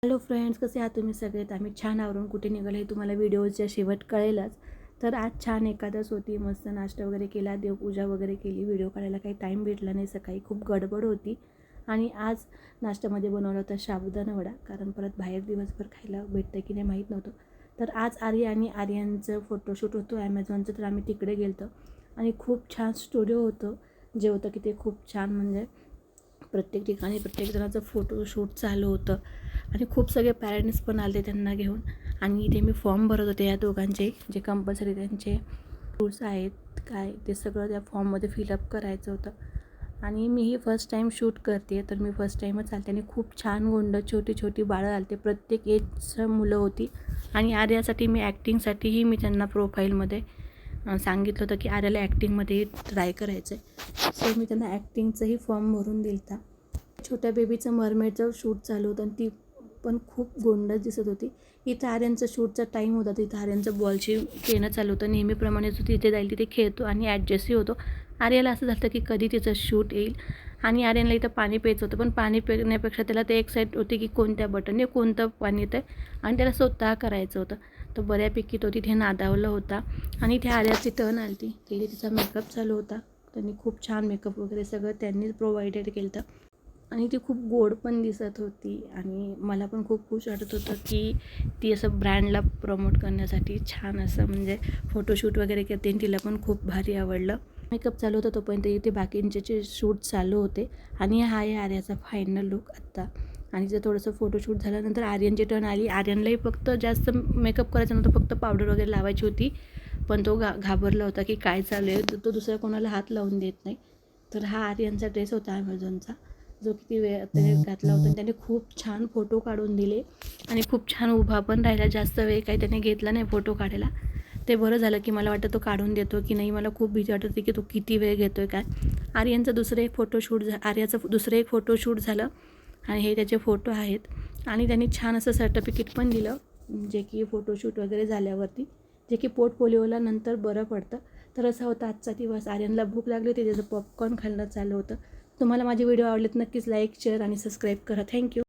Hello friends, कसे आहात तुम्ही सगळेत? आम्ही छान आवरून कुठे निघालो हे तुम्हाला व्हिडिओच्या शेवट कळेलच. तर आज छान एकादश होती, मस्त नाश्ता वगैरे केला, देवपूजा वगैरे केली. व्हिडिओ काढायला काही टाईम भेटला नाही, सकाळी खूप गडबड होती. आणि आज नाश्त्यामध्ये बनवलं होतं साबुदाणा वडा, कारण परत बाहेर दिवसभर खायला भेटतं की नाही माहीत नव्हतं. तर आज आर्या आणि आर्यनचं फोटोशूट होतं ॲमेझॉनचं, तर आम्ही तिकडे गेलो आणि खूप छान स्टुडिओ होतं. जे होतं की ते खूप छान, म्हणजे प्रत्येक ठिकाणी प्रत्येक जणाचं फोटोशूट चालू होतं आणि खूप सगळे पॅरेंट्स पण आले त्यांना घेऊन. आणि इथे मी फॉर्म भरत होते या दोघांचे, जे कंपल्सरी त्यांचे रूल्स आहेत काय ते सगळं त्या फॉर्ममध्ये फिलअप करायचं होतं. आणि मीही फर्स्ट टाईम शूट करते, तर मी फर्स्ट टाईमच आलते आणि खूप छान गोंड छोटी छोटी बाळं आलते, प्रत्येक एजचं मुलं होती. आणि आर्यासाठी मी ॲक्टिंगसाठीही मी त्यांना प्रोफाईलमध्ये सांगितलं होतं की आर्याला ॲक्टिंगमध्ये ट्राय करायचं आहे. सो मी त्यांना ॲक्टिंगचंही फॉर्म भरून दिला. छोट्या बेबीचं मरमेडचं शूट चालू होतं आणि ती पण खूप गोंडच दिसत होती. इथं आर्यनचं शूटचा टाईम होता, तिथं आर्यनचं बॉलची खेळणं चालू होतं. नेहमीप्रमाणे तो तिथे जाईल तिथे खेळतो आणि ॲडजस्टही होतो. आर्याला असं झालं की कधी तिचं शूट येईल. आणि आर्यनला इथं पाणी प्यायचं होतं, पण पाणी पिण्यापेक्षा त्याला ते एक्साईट होते की कोणत्या बटनने कोणतं पाणी येतं आहे आणि त्याला स्वतः करायचं होतं. तर बऱ्यापैकी तो तिथे नादावला होता. आणि इथे आर्याची टर्न आली तिथे तिचा मेकअप चालू होता. त्यांनी खूप छान मेकअप वगैरे सगळं त्यांनीच प्रोव्हाइडेड केलं होतं. आणि ती खूप गोड पण दिसत होती आणि मला पण खूप खुश वाटत होतं की ती असं ब्रँडला प्रमोट करण्यासाठी छान असं म्हणजे फोटोशूट वगैरे करते आणि तिला पण खूप भारी आवडलं. मेकअप चालू होता तोपर्यंत इथे बाकींचे शूट चालू होते. आणि हा आहे आर्याचा फायनल लुक आत्ता. आणि जर थोडंसं फोटोशूट झाल्यानंतर आर्यनची टर्न आली. आर्यनलाही फक्त जास्त मेकअप करायचा नव्हतं, फक्त पावडर वगैरे लावायची होती. पण तो घाबरला होता की काय चालू आहे, तो दुसऱ्या कोणाला हात लावून देत नाही. तर हा आर्यनचा ड्रेस होता ॲमेझॉनचा, जो किती वेळ त्याने घातला होता. त्याने खूप छान फोटो काढून दिले आणि खूप छान उभा पण राहिला. जास्त वेळ काही त्याने घेतला नाही फोटो काढायला. ते बरं झालं की मला वाटतं तो काढून देतो की नाही. मला खूप भीती वाटत होती की तो किती वेळ घेतो आहे काय. आर्यनचं दुसरं एक फोटोशूट आर्याचं दुसरं एक फोटोशूट झालं आणि हे त्याचे फोटो आहेत. आणि त्यांनी छान असं सर्टिफिकेट पण दिलं, जे की फोटोशूट वगैरे झाल्यावरती, जे की पोर्टफोलिओला नंतर बरं पडतं. तर असा होता आजचा दिवस. आर्यनला भूक लागली होती, त्याचं पॉपकॉर्न खाल्लं चालू होतं. तुम्हाला माझे व्हिडिओ आवडलेत नक्कीच लाईक, शेअर आणि सबस्क्राईब करा. थँक्यू.